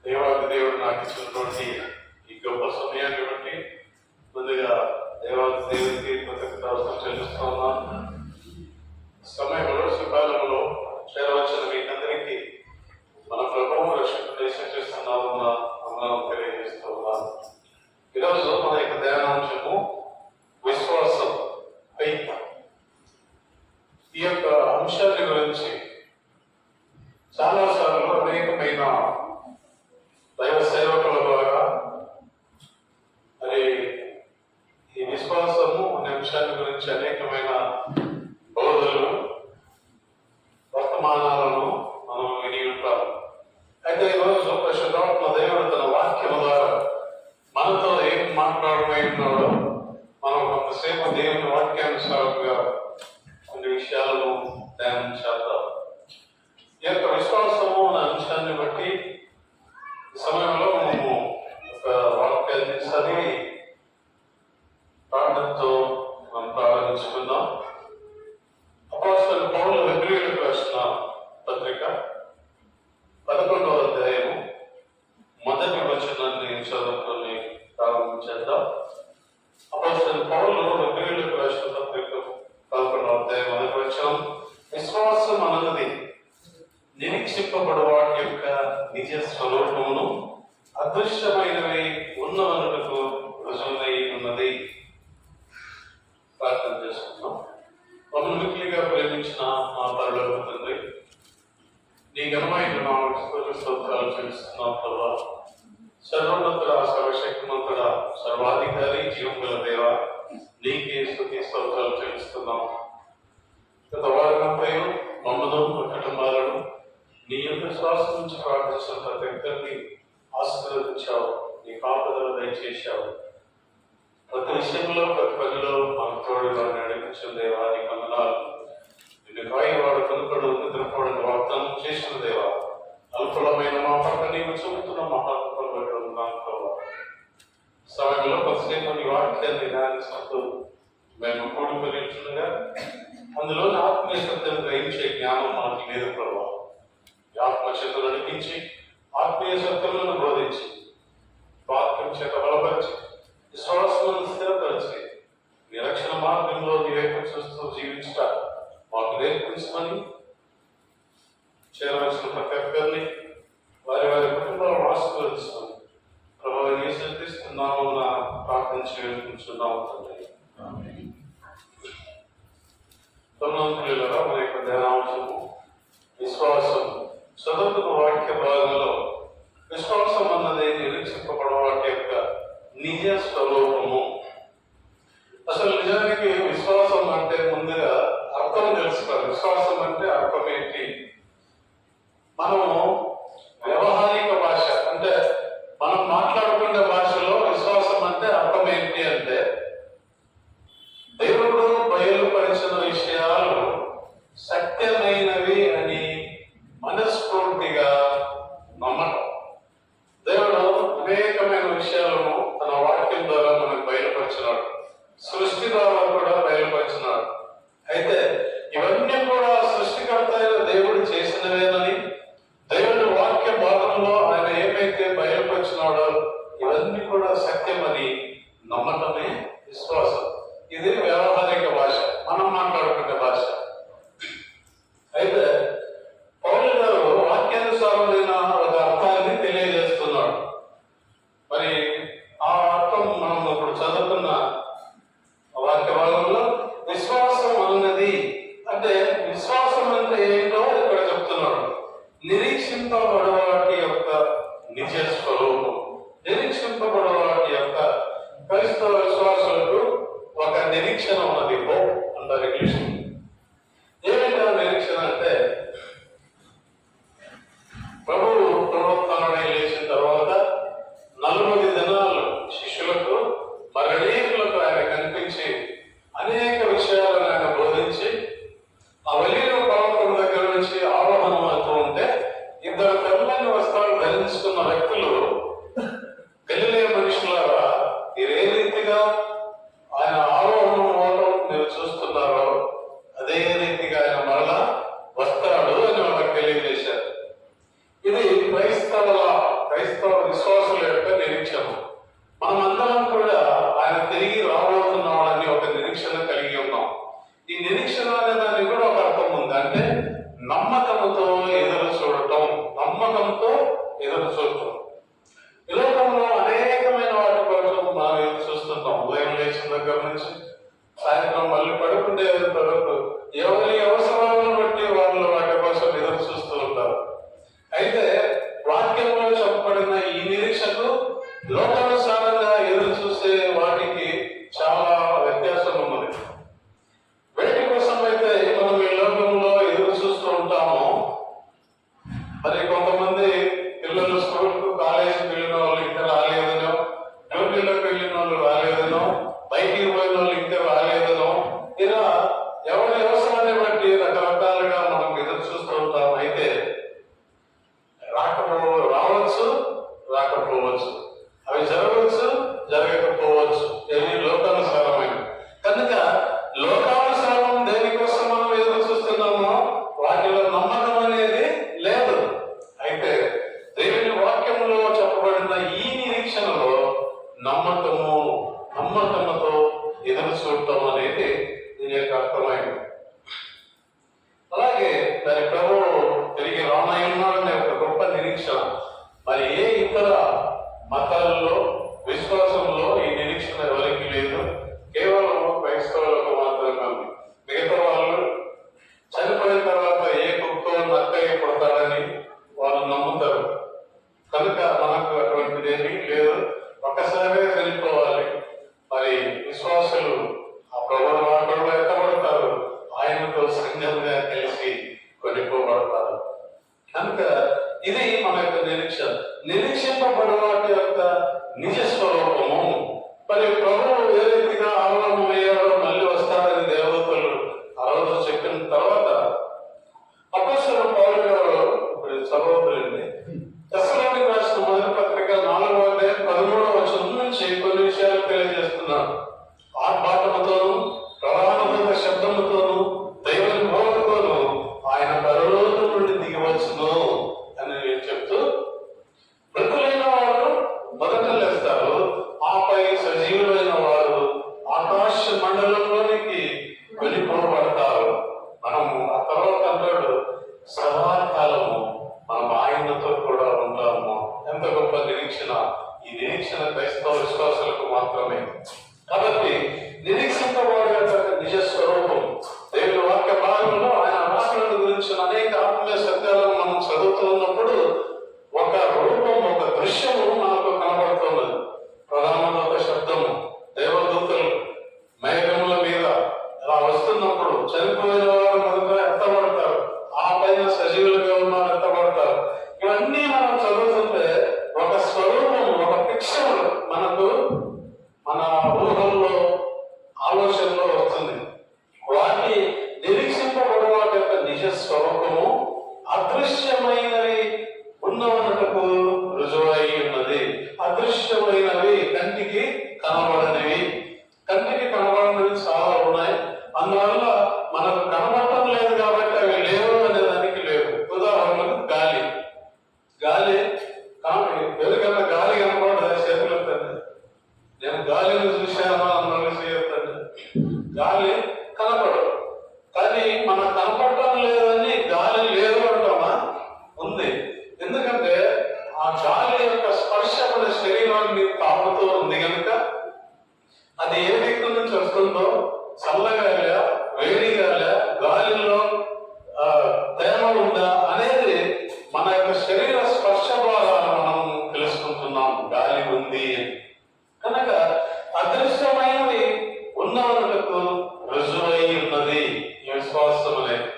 దేవాది దేవుడు నాకు ఇచ్చినటువంటి ఈ గొప్ప సమయాన్ని బట్టి ముందుగా దేవాది దేవుడికి కృతజ్ఞతాస్తుతులు చెల్లిస్తూ ఉన్నాను. సమయంలో సుకాలంలో చేరవచ్చిన మీకందరికీ మన ప్రభువు రక్షకుడు యేసుక్రీస్తునామమున వందనాలు తెలియజేస్తూ ఉన్నాను. ఈరోజు మన యొక్క ధ్యానాంశము విశ్వాసం, ఫెయిత్. ఈ యొక్క అంశాన్ని గురించి చాలాసార్లు అనేకమైన దైవ సేవకుల ద్వారా మరి ఈ విశ్వాసము అనే అంశాన్ని గురించి అనేకమైన బోధలు, వర్తమానాలను మనం విని ఉంటాం. అయితే ఈరోజు పరిశుద్ధాత్మ దేవుడు తన వాక్యం ద్వారా మనతో ఏం మాట్లాడమై ఉన్నాడో మనం కొంతసేపు దేవుని వాక్యానుసారంగా కొన్ని విషయాలను ధ్యానం చేద్దాం. ఈ యొక్క విశ్వాసము అనే అంశాన్ని బట్టి ఈ సమయంలో మనము ఒక వాక్యాన్ని చదివి ప్రార్థనతో మనం ప్రారంభించుకుందాం. అపోస్తలుడైన పౌలు హెబ్రీయులకు రాసిన పత్రిక 11వ అధ్యాయము మొదటి వచనాన్ని చదువుకొని ప్రారంభించేద్దాం. అపోస్తలుడైన పౌలు హెబ్రీయులకు రాసిన పత్రిక 11వ అధ్యాయం మొదటి వచనం, విశ్వాసం అన్నది నిరీక్షింపబడు వాటి యొక్క నిజ స్వరూపమును అదృశ్యమైనవి ఉన్నవనులకు రుజువునై ఉన్నది. ప్రార్థన చేసుకుందాం. మమ్మల్ని మిక్కిలిగా ప్రేమించిన మా పరలోక తండ్రి, నీ ఘనమైన నామమునకు స్తోత్రాలు చెల్లిస్తున్నాం ప్రభువా. సర్వోన్నతుడా, సర్వశక్తిమంతుడా, సర్వాధికారి, జీవముల దేవా, నీకే స్తుతి స్తోత్రాలు చెల్లిస్తున్నాం. గత వారమంతయు మమ్మను కుటుంబాలను నీ యొక్క శ్వాస నుంచి ప్రార్థించిన ప్రతి ఒక్కరిని ఆశీర్వదించావు, నీ కాపుదల దయచేశావు. ప్రతి విషయంలో, ప్రతి పనిలో మాకు తోడుగా నడిపించిన దేవా, నీ వందనాలు. నిన్ను కాయవాడు కనుకడు నిద్రపోవడం వాగ్దానం చేసిన దేవా, అల్పులమైన మా పట్ల నీవు చూపుతున్న మహాత్మలు బట్టి ఉన్నాను ప్రభావ. సమయంలో కొంతసేపు నీ వాక్యాన్ని ధ్యానిస్తూ మేము కూడుకొనిగా అందులోని ఆత్మీయ సత్యం గ్రహించే జ్ఞానం మనకి లేదు ప్రభావ. ఆత్మ చేతులు నడిపించి ఆత్మీయ సత్యములను బోధించి వాక్యం చేత బలపరిచి విశ్వాసములను స్థిరపరిచి నిరక్షణ మార్గంలో వివేకం చూస్తూ జీవించట మాకు నేర్పించమని, చేరవలసిన ప్రతి ఒక్కరిని వారి వారి కుటుంబాలను ఆశీర్వదిస్తామని ప్రభువు యేసుక్రీస్తునామమున ప్రార్థించి వేడుకుంటున్నాము తండ్రి. తొమ్మిదిలో మన యొక్క ధ్యానాంశము విశ్వాసం. చదువుతున్న వాక్య భాగంలో విశ్వాసం అన్నది నిరీక్షింపబడ వాటి యొక్క నిజ స్వరూపము. అసలు నిజానికి విశ్వాసం అంటే ముందుగా అర్థం తెలుసుకోవాలి. విశ్వాసం అంటే అర్థం ఏంటి? మనము వ్యవహారిక భాష అంటే మనం మాట్లాడుకునే భాషలో విశ్వాసం అంటే అర్థం ఏంటి అంటే దేవుడు బయలుపరిచిన విషయాలు సత్యమైనవి అని మనస్ఫూర్తిగా నమ్మటం. దేవుడు అనేకమైన విషయాలను తన వాక్యం ద్వారా మనకు బయలుపరిచినాడు, సృష్టి ద్వారా కూడా బయలుపరిచినాడు. అయితే ఇవన్నీ కూడా సృష్టికర్త అయిన దేవుడు చేసినవేనని, దేవుడి వాక్య భాగంలో ఆయన ఏమైతే బయలుపరిచినాడో ఇవన్నీ కూడా సత్యమని నమ్మటమే విశ్వాసం. ఇది వ్యవహారిక భాష, మనం మాట్లాడుకునే భాష. అయితే పౌలు గారు వాక్యానుసారమైన ఒక అర్థాన్ని తెలియజేస్తున్నాడు. మరి ఆ అర్థం మనం ఇప్పుడు చదువుతున్న వాక్య భాగంలో విశ్వాసం అన్నది అంటే, విశ్వాసం అంటే ఏంటో ఇక్కడ చెప్తున్నాడు. నిరీక్షింపబడే వాటి యొక్క నిజ స్వరూపం. నిరీక్షింపబడే వాటి యొక్క క్రైస్తవ విశ్వాసాలకు ఒక నిరీక్షణ ఉన్నది. హోప్ అంటారు ఇంగ్లీష్. ఏమిటా నిరీక్షణ అంటే, ప్రభువు పునరుత్థానమై లేచిన తర్వాత 40 దినాలు శిష్యులకు మరణీయులకు ఆయన కనిపించి అనేక విషయాలను ఆయన బోధించి ఆ ఒలీవ పర్వతం దగ్గర నుంచి ఆరోహణం అవుతూ ఉంటే ఇద్దరు తెల్లని వస్త్రాలు ధరించుకున్న వ్యక్తులు, గలిలయ మనుషులారా, మీరు ఏ రీతిగా ఆయన ఆరోహణం అవడం మీరు చూస్తున్నారో అదే రీతిగా ఆయన మరలా వస్తాడు అని వాళ్ళకి తెలియజేశారు. ఇది క్రైస్తవ క్రైస్తవ విశ్వాసుల యొక్క నిరీక్షణ. మనమందరం కూడా ఆయన తిరిగి రాబోతున్నాడని ఒక నిరీక్షణ కలిగి ఉన్నాం. ఈ నిరీక్షణ అనే దానికి కూడా ఒక అర్థం ఉంది. అంటే నమ్మకంతో ఎదురు చూడటం, నమ్మకంతో ఎదురు చూడటం. ఈ లోకంలో అనేకమైన వాటి కోసం మనం ఎదురు చూస్తుంటాం. ఉదయం లేచిన దగ్గర నుంచి సాయంత్రం మళ్ళీ పడుకుంటే వరకు ఎవరి అవసరాలను బట్టి వాళ్ళు వాటి కోసం ఎదురు చూస్తూ ఉంటారు. అయితే వాక్యంలో చెప్పబడిన ఈ నిరీక్షకు లోకానుసారంగా ఎదురు చూసే వాటికి చాలా వ్యత్యాసం ఉన్నది. వేటి కోసం అయితే మనం ఈ లోకంలో ఎదురు చూస్తూ ఉంటామో, మరి కొంతమంది పిల్లలు స్కూల్కు కాలేజీకి వెళ్ళిన వాళ్ళు ఇంకా రాలేదనో, డ్యూటీలోకి వెళ్ళిన వాళ్ళు రాలేదనో, బయటికి పోయిన వాళ్ళు ఇంకా రాలేదనో, ఇలా ఎవరి అవసరాన్ని బట్టి రకరకాలుగా మనం ఎదురు చూస్తూ ఉంటాం. అయితే రావచ్చు, రాకపోవచ్చు, అవి జరగవచ్చు, జరగకపోవచ్చు. ఏమి లోకానుసారమైన కనుక లోకానుసారం దేనికోసం మనం ఎదురు చూస్తున్నామో వాటిలో నమ్మకం అనేది లేదు. అయితే దేవుని వాక్యంలో చెప్పబడిన ఈ నిరీక్షణలో నమ్మకముతో ఎదురు చూడటం అనేది దీని యొక్క అర్థమైంది. అలాగే దాని ప్రభువు తిరిగి రానయ్యున్నాడనే ఒక గొప్ప నిరీక్షణ. మరి ఏ ఇతర మతాల్లో విశ్వాసంలో ఈ నిరీక్షణ ఎవరికి లేదు, కేవలం క్రైస్తవులకు మాత్రమే ఉంది. మిగతా వాళ్ళు చనిపోయిన తర్వాత ఏ కుక్కో నక్కయ్య పడతాడని వాళ్ళు నమ్ముతారు. కనుక మనకు అటువంటిది ఏమీ లేదు, ఒక్కసారే చనిపోవాలి. మరి విశ్వాసులు ఆ ప్రభువు వాటిలో ఎత్తబడతారు, ఆయనతో సంఘంగా కలిసి కొనిపోబడతారు. కనుక ఇది మన యొక్క నిరీక్షణ. నిరీక్షింపబడిన వాటి యొక్క నిజ స్వరూపము. మరి ప్రభువు ఏ రీతిగా ఆవరణమయ్యాడో మళ్ళీ వస్తాడని దేవతలు ఆ రోజు చెప్పిన తర్వాత అపోస్తలుడు పౌలు గారు ఇప్పుడు చదవదులండి తెస్సలోనికీయులకు రాసిన మొదటి పత్రిక 4వ అధ్యాయం 13వ వచనం నుంచి కొన్ని విషయాలు తెలియజేస్తున్నాడు. ఆర్భాటముతోను ప్రధానమైన శబ్దముతోను దేవుని బోధతోను ఆయన పరలోకం నుండి దిగివచ్చును అని చెప్తూ, మృతులైన వారు మొదట లేస్తారు, ఆపై సజీవులైన వారు ఆకాశ మండలంలోనికి వెళ్ళిపోబడతారు. మనము ఆ తర్వాత అంటాడు సదాకాలము మనం ఆయనతో కూడా ఉంటాము. ఎంత గొప్ప నిరీక్షణ! ఈ నిరీక్షణ క్రైస్తవ విశ్వాసులకు మాత్రమే. కాబట్టి నిరీక్షింపబడే నిజ స్వరూపం దేవుని వాక్య భాగంలో ఆయన రాకడ గురించిన అనేక ఆత్మీయ సత్యాలను మనం చదువుతున్నప్పుడు ఒక రూపం, ఒక దృశ్యము మనకు కనబడుతున్నది. ప్రధానంగా ఒక శబ్దము, దేవదూతలు మేఘముల మీద అలా వస్తున్నప్పుడు చనిపోయిన వారు మొదట ఎత్తబడతారు, ఆ పైన సజీవులుగా ఉన్నవారు ఎత్తబడతారు. ఇవన్నీ మనం చదువుతుంటే ఒక స్వరూపం, ఒక పిక్చర్ మనకు మన ఊహల్లో, ఆలోచనలో వస్తుంది. వాటి నిరీక్షింపబడే వాటి యొక్క నిజ స్వరూపము అదృశ్యమైనవి ఉన్నవన్నటకు రుజువై ఉన్నది. అదృశ్యమైనవి కంటికి కనబడనివి. కంటికి కనబడనివి చాలా ఉన్నాయి. అందువల్ల మనకు కనబడటం లేదు కాబట్టి అవి లేవు అనే దానికి లేవు. ఉదాహరణకు గాలి వెలుగన్న గాలి కనబడదు, చేతులు ఎత్తండి. నేను గాలిని చూశాను అన్నది చేయొద్దండి. గాలి కనపడదు, కానీ మనం కనపడటం లేదని గాలి లేదు అంటామా? ఉంది. ఎందుకంటే ఆ గాలి యొక్క స్పర్శ మన శరీరాన్ని తాకుతూ ఉంది కనుక అది ఏ దిక్కు నుంచి వస్తుందో, చల్లగాలి, వేడిగాలి, గాలిలో తేమ ఉందా అనేది మన యొక్క శరీర స్పర్శ ద్వారా మనం తెలుసుకుంటున్నాం గాలి ఉంది అని. కనుక అదృశ్యమైనవి ఉన్నవన్నకు రుజువై ఉన్నది ఈ విశ్వాసం అనేది.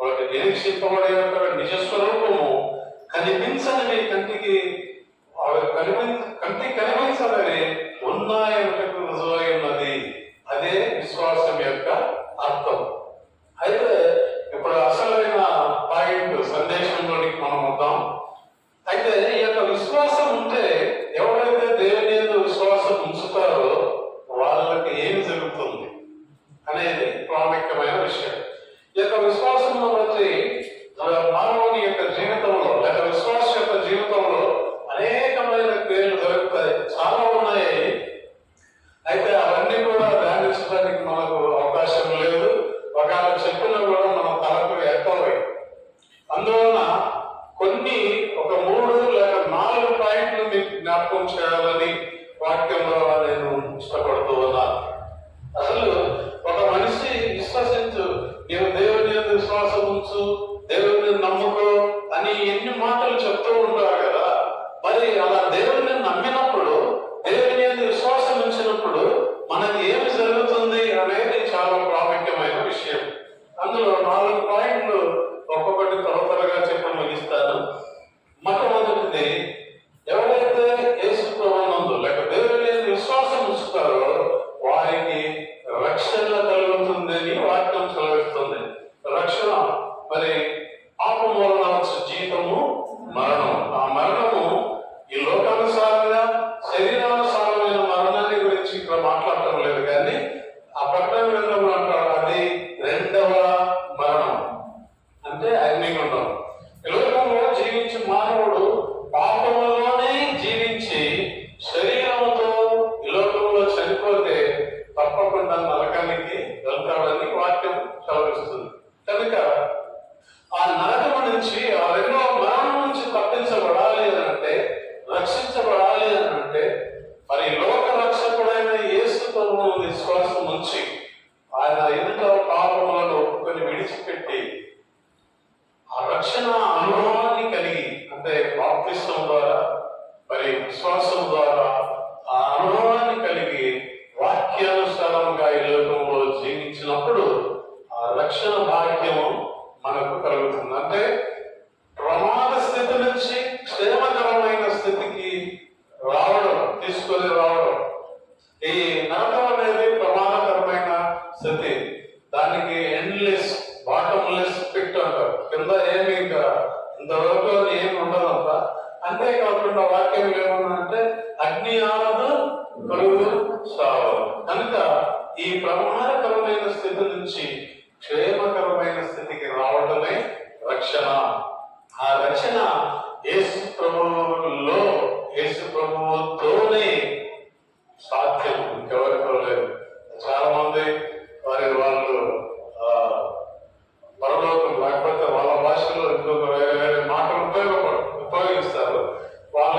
వాటి నిరీక్షింపబడే నిజ స్వరూపము కనిపించనివి, కంటికి కనిపించనివి ఉన్నాయన్నకు రుజువై ఉన్నది. అదే విశ్వాసం యొక్క అర్థం. అయితే ఇప్పుడు అసలైన పాయింట్ సందేశంలోనికి మనం వద్దాం. అయితే ఈ యొక్క విశ్వాసం ఉంటే, ఎవరైతే దేవుని యందు విశ్వాసం ఉంచుతారో వాళ్ళకి ఏమి జరుగుతుంది అనేది ప్రాముఖ్యమైన విషయం. ఈ యొక్క విశ్వాసం బట్టి మానవుని యొక్క జీవితంలో లేక విశ్వాసం యొక్క జీవితంలో అనేకమైన జ్ఞాపకం చేయాలని వాక్యంలో నేను ఇష్టపడుతూ ఉన్నాను. అసలు ఒక మనిషి విశ్వసించు, నీవు దేవుని యందు విశ్వాసం ఉంచు, దేవుని నమ్ముకో అని ఎన్ని మాటలు చెప్తూ ఉంటారు కదా. మరి అలా దేవుని నమ్మినప్పుడు, దేవుని యందు విశ్వాసం ఉంచినప్పుడు మనకి ఏమి జరుగుతుంది అనేది చాలా ప్రాముఖ్యమైన విషయం. అందులో 4 పాయింట్లు ఒక్కొక్కటి త్వరగా చెప్పి ముగిస్తాను. మొట్టమొదటిది, ఎవరైతే యేసు ప్రభువునందు లేక దేవుని యందు విశ్వాసం ఉంచుతారో వారికి రక్షణ కలుగుతుందని వాక్యం సెలవిస్తుంది. రక్షణ మరి పాపం వలన వచ్చే జీతము మరణం. ఆ మరణము ఈ లోకానుసారంగా శరీరానుసారమైన మరణాన్ని గురించి ఇక్కడ మాట్లాడటం లేదు, కానీ ఆ ప్రకటన గ్రంథంలో అంటారు అది 2వ మరణం, అంటే అగ్నిగుండం. ఈ లోకంలో జీవించి మానవుడు పాపంలోనే జీవించి శరీరంతో ఈ లోకంలో చనిపోతే తప్పకుండా నరకానికి వెళ్తాడని వాక్యం సెలవిస్తుంది. కనుక ఆ నరకం నుంచి, ఆ 2వ మరణం నుంచి తప్పించబడాలి అని అంటే, రక్షించబడాలి అని అంటే, మరి లోక రక్షకుడైన యేసు ప్రభువును విశ్వాసం ఉంచి ఆయన ఎదుట పాపములను ఒప్పుకొని విడిచిపెట్టి ఆ రక్షణ అనుభవాన్ని కలిగి, అంటే బాప్తిస్మం ద్వారా మరి విశ్వాసం ద్వారా ఆ అనుభవాన్ని కలిగి వాక్యానుసారంగా ఈ లోకంలో జీవించినప్పుడు ఆ రక్షణ భాగ్యము మనకు కలుగుతుంది. అంటే ప్రమాద స్థితి నుంచి క్షేమకరమైన స్థితికి రావడం, తీసుకొని రావడం. ఈ నరకం అనేది ప్రమాదకరమైన స్థితి. దానికి ఎండ్లెస్, బాటమ్లెస్ పిట్ అంటారు. కింద ఏమి ఇంకా ఇంతవరకు ఏమి ఉండదంట. అంతేకాకుండా వాక్యం ఏమన్నంటే అగ్ని ఆనదు, కలుగు సావదు. కనుక ఈ ప్రమాదకరమైన స్థితి నుంచి క్షేమకరమైన స్థితికి రావడమే రక్షణ. ఆ రక్షణ యేసు ప్రభువులో, యేసు ప్రభువుతోనే సాధ్యం, ఇంకెవరితో లేదు. చాలా మంది వాళ్ళు పరలోకం లేకపోతే వాళ్ళ భాషలో ఇంకొక వేరే వేరే మాటలు ఉపయోగిస్తారు. వాళ్ళు